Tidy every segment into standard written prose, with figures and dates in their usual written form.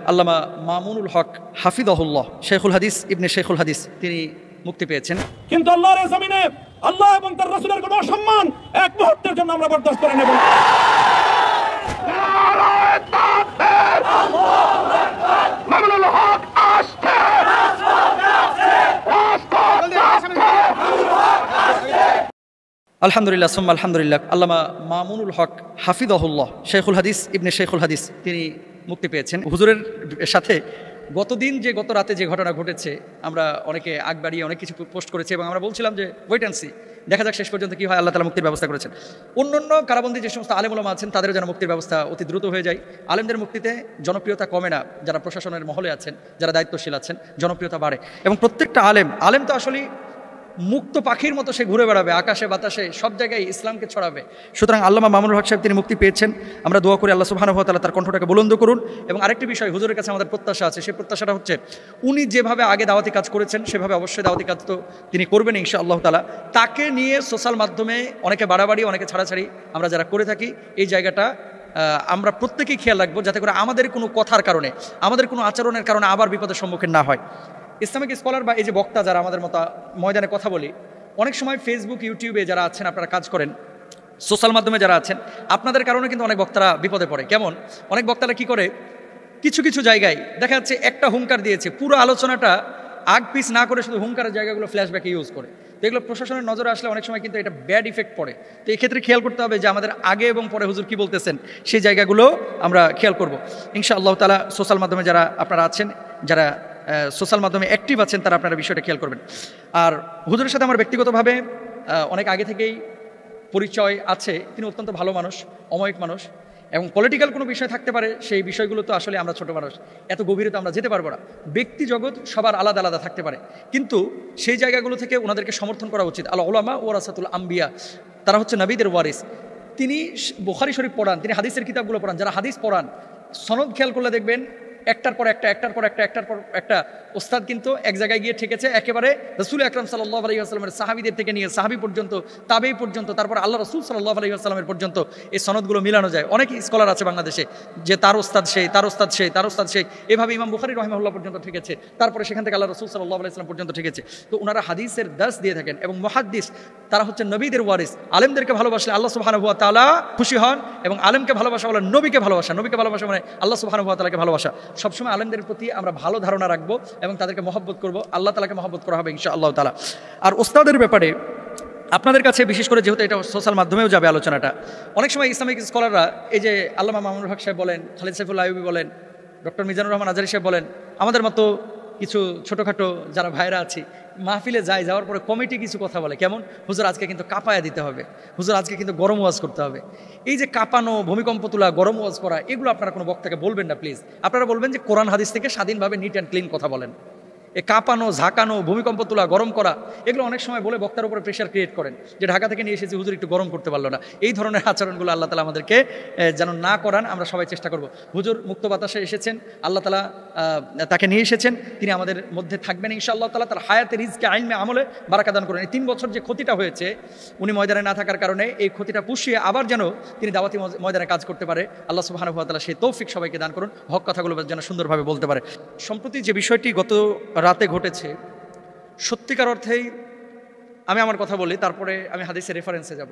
আল্লামা মামুনুল হক হাফিজাহুল্লাহ শেখুল হাদিস ইবনে শেখুল হাদিস তিনি মুক্তি পেয়েছেন। কিন্তু আল্লাহর জমিনে আল্লাহ এবং তার রাসূলের কোনো অসম্মান এক মুহূর্তের জন্য আমরা বরদাস্ত করে নেব না। মামুনুল হক আসছে, আলহামদুলিল্লাহ সুম্মা আলহামদুলিল্লাহ। আল্লামা মামুনুল হক হাফিজাহুল্লাহ শেখুল হাদিস ইবনে শেখুল হাদিস তিনি মুক্তি পেয়েছেন। হুজুরের সাথে গতদিন গত রাতে যে ঘটনা ঘটেছে, আমরা অনেকে আগ বাড়িয়ে অনেক কিছু পোস্ট করেছি এবং আমরা বলছিলাম যে ওয়েট অ্যান্ড সি, দেখা যাক শেষ পর্যন্ত কী হয়। আল্লাহ তাআলা মুক্তির ব্যবস্থা করেছেন। অন্যান্য কারাবন্দী যে সমস্ত আলেম ওলামা আছেন তাদেরও যেন মুক্তির ব্যবস্থা অতি দ্রুত হয়ে যায়। আলেমদের মুক্তিতে জনপ্রিয়তা কমে না, যারা প্রশাসনের মহলে আছেন, যারা দায়িত্বশীল আছেন, জনপ্রিয়তা বাড়ে। এবং প্রত্যেকটা আলেম তো আসলে মুক্ত পাখির মতো সে ঘুরে বেড়াবে আকাশে বাতাসে, সব জায়গায় ইসলামকে ছড়াবে। সুতরাং আল্লামা মামুনুল হক সাহেব তিনি মুক্তি পেয়েছেন। আমরা দোয়া করি আল্লাহ সুবহানাহু ওয়া তাআলা তার কণ্ঠটাকে বুলন্দ করুন। এবং আরেকটি বিষয়, হুজুরের কাছে আমাদের প্রত্যাশা আছে, সেই প্রত্যাশাটা হচ্ছে উনি যেভাবে আগে দাওয়াতি কাজ করেছেন সেভাবে অবশ্যই দাওয়াতি কাজ তো তিনি করবেন ইনশাআল্লাহ তাআলা। তাকে নিয়ে সোশ্যাল মাধ্যমে অনেকে বাড়াবাড়ি অনেকে ছাড়াছাড়ি আমরা যারা করে থাকি, এই জায়গাটা আমরা প্রত্যেকেই খেয়াল রাখবো যাতে করে আমাদের কোনো কথার কারণে, আমাদের কোনো আচরণের কারণে আবার বিপদের সম্মুখীন না হয়। ইসলামিক স্কলার বা এই যে বক্তা যারা আমাদের মতো ময়দানে কথা বলি, অনেক সময় ফেসবুক ইউটিউবে যারা আছেন, আপনারা কাজ করেন, সোশ্যাল মাধ্যমে যারা আছেন, আপনাদের কারণে কিন্তু অনেক বক্তারা বিপদে পড়ে। কেমন? অনেক বক্তারা কি করে, কিছু কিছু জায়গায় দেখা যাচ্ছে একটা হুঙ্কার দিয়েছে, পুরো আলোচনাটা আগ পিস না করে শুধু হুঙ্কারের জায়গাগুলো ফ্ল্যাশব্যাকে ইউজ করে। তো এগুলো প্রশাসনের নজরে আসলে অনেক সময় কিন্তু এটা ব্যাড ইফেক্ট পড়ে। তো এই ক্ষেত্রে খেয়াল করতে হবে যে আমাদের আগে এবং পরে হুজুর কি বলতেছেন সেই জায়গাগুলো আমরা খেয়াল করব ইনশাআল্লাহ তাআলা। সোশ্যাল মাধ্যমে যারা আপনারা আছেন, যারা সোশ্যাল মাধ্যমে অ্যাক্টিভ আছেন, তারা আপনারা বিষয়টা খেয়াল করবেন। আর হুজুরের সাথে আমার ব্যক্তিগতভাবে অনেক আগে থেকেই পরিচয় আছে। তিনি অত্যন্ত ভালো মানুষ, অমায়িক মানুষ, এবং পলিটিক্যাল কোনো বিষয় থাকতে পারে, সেই বিষয়গুলো তো আসলে আমরা ছোট মানুষ, এত গভীরে তো আমরা যেতে পারবো না। ব্যক্তি জগৎ সবার আলাদা আলাদা থাকতে পারে, কিন্তু সেই জায়গাগুলো থেকে ওনাদেরকে সমর্থন করা উচিত। আল উলামা ওয়ারাসাতুল আম্বিয়া, তারা হচ্ছে নবীদের ওয়ারিস। তিনি বুখারী শরীফ পড়ান, তিনি হাদিসের কিতাবগুলো পড়ান। যারা হাদিস পড়ান, সনদ খেয়াল করলে দেখবেন একটার পর একটা ওস্তাদ কিন্তু এক জায়গায় গিয়ে ঠেকেছে, একেবারে রাসূল আকরাম সাল্লাল্লাহু আলাইহি ওয়াসাল্লামের সাহাবীদের থেকে নিয়ে সাহাবী পর্যন্ত, তাবেঈ পর্যন্ত, তারপর আল্লাহ রাসূল সাল্লাল্লাহু আলাইহি ওয়াসাল্লামের পর্যন্ত এই সনদগুলো মিলানো যায়। অনেক স্কলার আছে বাংলাদেশে যে তার ওস্তাদ সেই, তার ওস্তাদ সেই, তার ওস্তাদ সেই, এভাবে ইমাম বুখারী রাহিমাহুল্লাহ পর্যন্ত ঠেকেছে, তারপরে সেখান থেকে আল্লাহ রাসূল সাল্লাল্লাহু আলাইহি ওয়াসাল্লাম পর্যন্ত ঠেকেছে। তো ওনারা হাদিসের দাস দিয়ে থাকেন এবং মুহাদ্দিস, তারা হচ্ছে নবীদের ওয়ারিস। আলেমদেরকে ভালোবাসলে আল্লাহ সুবহানাহু ওয়া তাআলা খুশি হন, এবং আলেমকে ভালোবাসা বলে নবীকে ভালোবাসা, নবীকে ভালোবাসা মানে আল্লাহ সুবহানাহু ওয়া তাআলাকে ভালোবাসা। সবসময় আলেমদের প্রতি আমরা ভালো ধারণা রাখবো এবং তাদেরকে মহব্বত করবো, আল্লাহ তাআলাকে মহব্বত করা হবে ইনশাআল্লাহ তাআলা। আর ওস্তাদের ব্যাপারে আপনাদের কাছে বিশেষ করে, যেহেতু এটা সোশ্যাল মাধ্যমেও যাবে আলোচনাটা, অনেক সময় ইসলামিক স্কলাররা, এই যে আল্লামা মামুনুল হক সাহেব বলেন, খালিদ সাইফুল্লাহ আইয়ুবী বলেন, ডক্টর মিজানুর রহমান আজহারী সাহেব বলেন, আমাদের মতো কিছু ছোটোখাটো যারা ভাইরা আছি, মাহফিলে যাওয়ার পরে কমিটি কিছু কথা বলে, কেমন, হুজুর আজকে কিন্তু কাঁপায়া দিতে হবে, হুজুর আজকে কিন্তু গরম ওয়াজ করতে হবে। এই যে কাঁপানো, ভূমিকম্প তোলা, গরম ওয়াজ করা, এগুলো আপনারা কোনো বক্তাকে বলবেন না প্লিজ। আপনারা বলবেন যে কোরআন হাদিস থেকে স্বাধীনভাবে নিট অ্যান্ড ক্লিন কথা বলেন। এ কাঁপানো, ঝাঁকানো, ভূমিকম্প তোলা, গরম করা, এগুলো অনেক সময় বলে বক্তার উপরে প্রেশার ক্রিয়েট করেন যে ঢাকা থেকে নিয়ে এসেছি, হুজুর একটু গরম করতে পারলো না। এই ধরনের আচরণগুলো আল্লাহ তাআলা আমাদেরকে যেন না করান, আমরা সবাই চেষ্টা করব। হুজুর মুক্ত বাতাসে এসেছেন, আল্লাহ তাআলা তাকে নিয়ে এসেছেন, তিনি আমাদের মধ্যে থাকবেন ইনশাআল্লাহ তাআলা। তার হায়াতে, রিজকে, আইলমে, আমলে বারাকা দান করেন। এই 3 বছর যে ক্ষতিটা হয়েছে উনি ময়দানে না থাকার কারণে, এই ক্ষতিটা পুষিয়ে আবার যেন তিনি দাওয়াতি ময়দানে কাজ করতে পারে, আল্লাহ সুবহানাহু ওয়া তাআলা সেই তৌফিক সবাইকে দান করুন, হক কথাগুলো যেন সুন্দরভাবে বলতে পারে। সম্প্রতি যে বিষয়টি গত রাতে ঘটেছে, সত্যিকার অর্থেই আমি আমার কথা বলি, তারপরে আমি হাদিসের রেফারেন্সে যাব।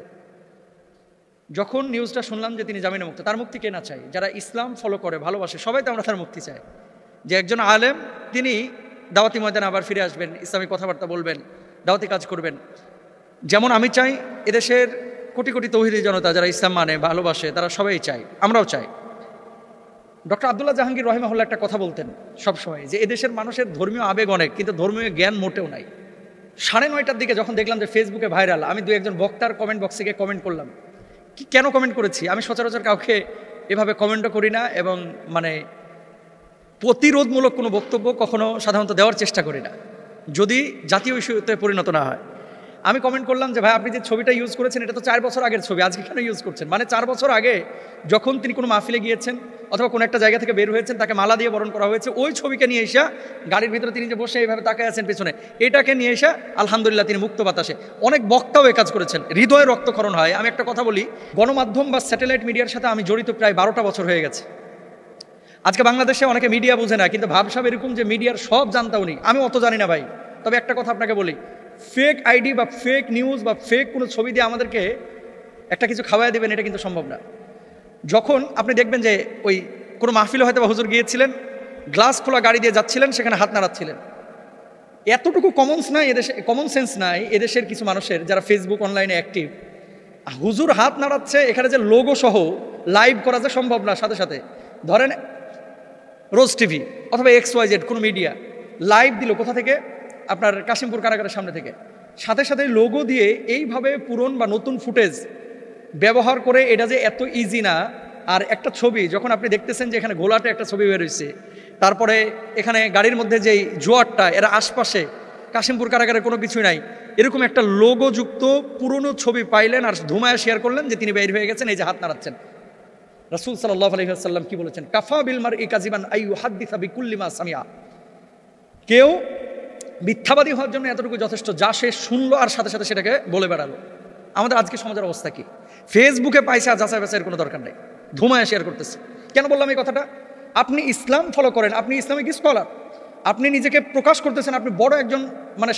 যখন নিউজটা শুনলাম যে তিনি জামিনে মুক্ত, তার মুক্তি কে না চাই? যারা ইসলাম ফলো করে, ভালোবাসে, সবাই তো আমরা তার মুক্তি চাই। যে একজন আলেম তিনি দাওয়াতি ময়দানে আবার ফিরে আসবেন, ইসলামিক কথাবার্তা বলবেন, দাওয়াতি কাজ করবেন, যেমন আমি চাই, এদেশের কোটি কোটি তৌহিদি জনতা যারা ইসলাম মানে, ভালোবাসে, তারা সবাই চাই, আমরাও চাই। ডক্টর আব্দুল্লাহ জাহাঙ্গীর রাহিমাহুল্লাহ একটা কথা বলতেন সবসময়, যে এদেশের মানুষের ধর্মীয় আবেগ অনেক, কিন্তু ধর্মীয় জ্ঞান মোটেও নাই। 9:30টার দিকে যখন দেখলাম যে ফেসবুকে ভাইরাল, আমি 2-1 বক্তার কমেন্ট বক্সে গিয়ে কমেন্ট করলাম। কেন কমেন্ট করেছি? আমি সচরাচর কাউকে এভাবে কমেন্টও করি না, এবং মানে প্রতিরোধমূলক কোনো বক্তব্য কখনো সাধারণত দেওয়ার চেষ্টা করি না, যদি জাতীয় ইস্যুতে পরিণত না হয়। আমি কমেন্ট করলাম যে ভাই, আপনি যে ছবিটা ইউজ করেছেন এটা তো 4 বছর আগের ছবি, আজকে কেন ইউজ করছেন? মানে 4 বছর আগে যখন তিনি কোনো মাহফিলে গিয়েছেন অথবা কোনো একটা জায়গা থেকে বের হয়েছেন, তাকে মালা দিয়ে বরণ করা হয়েছে, ওই ছবিকে নিয়ে এসে গাড়ির ভিতরে তিনি যে বসে এইভাবে তাকায় আছেন পেছনে, এটাকে নিয়ে এসে আলহামদুলিল্লাহ তিনি মুক্ত বাতাসে। অনেক বক্তাও এই কাজ করেছেন, হৃদয়ে রক্তক্ষরণ হয়। আমি একটা কথা বলি, গণমাধ্যম বা স্যাটেলাইট মিডিয়ার সাথে আমি জড়িত প্রায় 12টা বছর হয়ে গেছে। আজকে বাংলাদেশে অনেকে মিডিয়া বুঝে না, কিন্তু ভাবসাব এরকম যে মিডিয়ার সব জানতা উনি। আমি অত জানি না ভাই, তবে একটা কথা আপনাকে বলি, ফেক আইডি বা ফেক নিউজ বা ফেক কোনো ছবি দিয়ে আমাদেরকে একটা কিছু খাওয়াই দেবেন, এটা কিন্তু সম্ভব না। যখন আপনি দেখবেন যে ওই কোনো মাহফিলে হয়তো বা হুজুর গিয়েছিলেন, গ্লাস খোলা গাড়ি দিয়ে যাচ্ছিলেন, সেখানে হাত নাড়াচ্ছিলেন, এতটুকু কমন সেন্স নাই এদেশের কিছু মানুষের যারা ফেসবুক অনলাইনে অ্যাক্টিভ। হুজুর হাত নাড়াচ্ছে, এখানে যে লোগো সহ লাইভ করা যে সম্ভব না, সাথে সাথে ধরেন রোজ টিভি অথবা XYZ কোনো মিডিয়া লাইভ দিল কোথা থেকে, আপনার কাশিমপুর কারাগারের সামনে থেকে, সাথে সাথে লোগো দিয়ে এইভাবে পুরন বা নতুন ফুটেজ ব্যবহার করে, এটা যে এত ইজি না। আর একটা ছবি যখন আপনি দেখতেছেন যে এখানে ঘোলাটে একটা ছবি বের হয়েছে, তারপরে এখানে গাড়ির মধ্যে যেই জোয়ারটা, এর আশপাশে কাশিমপুর কারাগারে কোনো কিছুই নাই, এরকম একটা লোগো যুক্ত পুরনো ছবি পাইলেন আর ধুমায়া শেয়ার করলেন যে তিনি বের হয়ে গেছেন, এই যে হাত নাড়াচ্ছেন। রাসূল সাল্লাল্লাহু আলাইহি ওয়াসাল্লাম কি বলেছেন? কাফা বিল মারই কাযিবান আইয়ু হাদিসা বিকুল্লি মা সামিয়া। কেউ মিথ্যাবাদী হওয়ার জন্য এতটুকু যথেষ্ট, যা সে শুনলো আর সাথে সাথে সেটাকে বলে বেড়ালো। আমাদের আজকে সমাজের অবস্থা কি? ফেসবুকে পাইছে আর যাচাই বাছাইয়ের কোনো দরকার নেই, ধুমায়া শেয়ার করতেছে। কেন বললাম এই কথাটা? আপনি ইসলাম ফলো করেন, আপনি ইসলামিক স্কলার, আপনি নিজেকে প্রকাশ করতেছেন, আপনি বড় একজন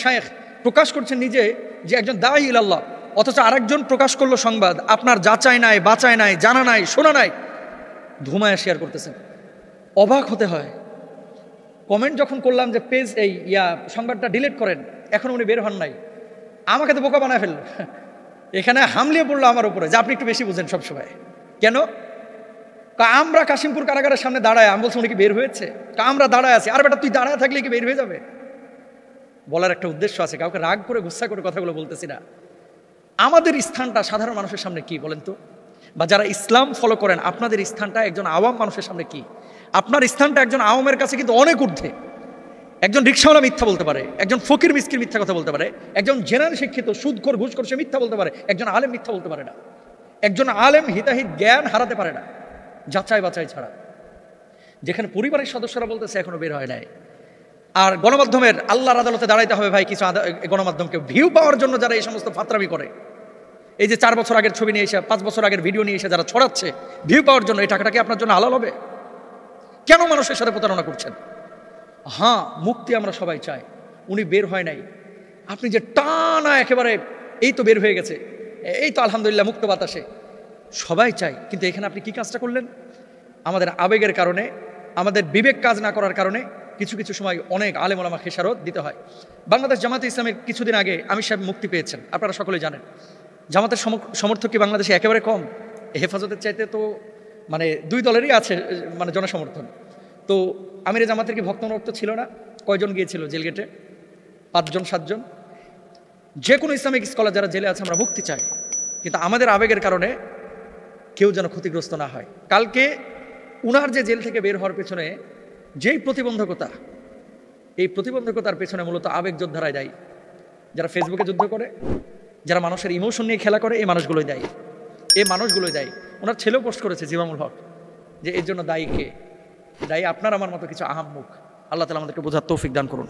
শায়েখ, প্রকাশ করছেন নিজে যে একজন দাঈ ইলাল্লাহ, অথচ আরেকজন প্রকাশ করলো সংবাদ, আপনার যাচাই নাই, বাচাই নাই, জানা নাই, শোনা নাই, ধুমায়া শেয়ার করতেছেন। অবাক হতে হয়। কমেন্ট যখন করলাম যে পেজ এই সংবাদটা ডিলিট করেন, এখন উনি বের হন নাই, আমাকে তো বোকা বানায় ফেললো। এখানে হামলিয়ে পড়লো আমার উপরে যে আপনি একটু বেশি বুঝেন সবসময়। কেন? আমরা কাশিমপুর কারাগারের সামনে দাঁড়ায়, আমি বলছি উনি কি বের হয়েছে? আমরা দাঁড়ায় আছি। আর বেটা তুই দাঁড়ায় থাকলে কি বের হয়ে যাবে? বলার একটা উদ্দেশ্য আছে, কাউকে রাগ করে গুচ্ছা করে কথাগুলো বলতেছি না। আমাদের স্থানটা সাধারণ মানুষের সামনে কি বলেন তো? বা যারা ইসলাম ফলো করেন, আপনাদের স্থানটা একজন আওয়াম মানুষের সামনে কি? আপনার স্থানটা একজন আওয়ামের কাছে কিন্তু অনেক ঊর্ধ্বে। একজন রিক্সাওয়ালা মিথ্যা বলতে পারে, একজন ফকির মিসকির মিথ্যা কথা বলতে পারে, একজন জেনারেল শিক্ষিত সুদখোর ঘুষখোর সে মিথ্যা বলতে পারে, একজন আলেম মিথ্যা বলতে পারে না। একজন আলেম হিতাহিত জ্ঞান হারাতে পারে না যাচাই বাছাই ছাড়া। যেখানে পরিবারের সদস্যরা বলতেছে এখনো বের হয় নাই। আর গণমাধ্যমের আল্লাহর আদালতে দাঁড়াইতে হবে ভাই। কিছু গণমাধ্যমকে ভিউ পাওয়ার জন্য যারা এই সমস্ত ফাতরামি করে, এই যে 4 বছর আগের ছবি নিয়ে এসে 5 বছর আগের ভিডিও নিয়ে এসে যারা ছড়াচ্ছে ভিউ পাওয়ার জন্য, এই টাকাটা কি আপনার জন্য হালাল হবে? কেন মানুষের সাথে প্রতারণা করছেন? হ্যাঁ, মুক্তি আমরা সবাই চাই, উনি বের হয় নাই। আপনি যে টানা একেবারে এই তো বের হয়ে গেছে, এই তো আলহামদুলিল্লাহ মুক্ত বাতাসে, সবাই চাই। কিন্তু এখানে আপনি কি কাজটা করলেন? আমাদের আবেগের কারণে, আমাদের বিবেক কাজ না করার কারণে কিছু কিছু সময় অনেক আলেম ওলামা খেসারত দিতে হয়। বাংলাদেশ জামাতে ইসলামের কিছুদিন আগে আমির সাহেব মুক্তি পেয়েছেন, আপনারা সকলেই জানেন। জামাতের সমর্থক কি বাংলাদেশে একেবারে কম? হেফাজতের চাইতে তো 2 দলেরই আছে জনসমর্থন। তো আমিরে জামাতের কি ভক্ত অনুরক্ত ছিল না? কয়জন গিয়েছিল জেল গেটে? 5 জন 7 জন। যে কোনো ইসলামিক স্কলার যারা জেলে আছে আমরা মুক্তি চাই, কিন্তু আমাদের আবেগের কারণে কেউ যেন ক্ষতিগ্রস্ত না হয়। কালকে উনার যে জেল থেকে বের হওয়ার পেছনে যেই প্রতিবন্ধকতা, এই প্রতিবন্ধকতার পেছনে মূলত আবেগ যোদ্ধারাই দায়ী। যারা ফেসবুকে যুদ্ধ করে, যারা মানুষের ইমোশন নিয়ে খেলা করে, এই মানুষগুলোই দায়ী। ওনার ছেলেও পোস্ট করেছে জিমামুল হক, যে এর জন্য দায়ী কে? দায়ী আপনার আমার মতো কিছু আহাম্মুক। আল্লাহ তাআলা আমাদেরকে বোঝার তৌফিক দান করুন।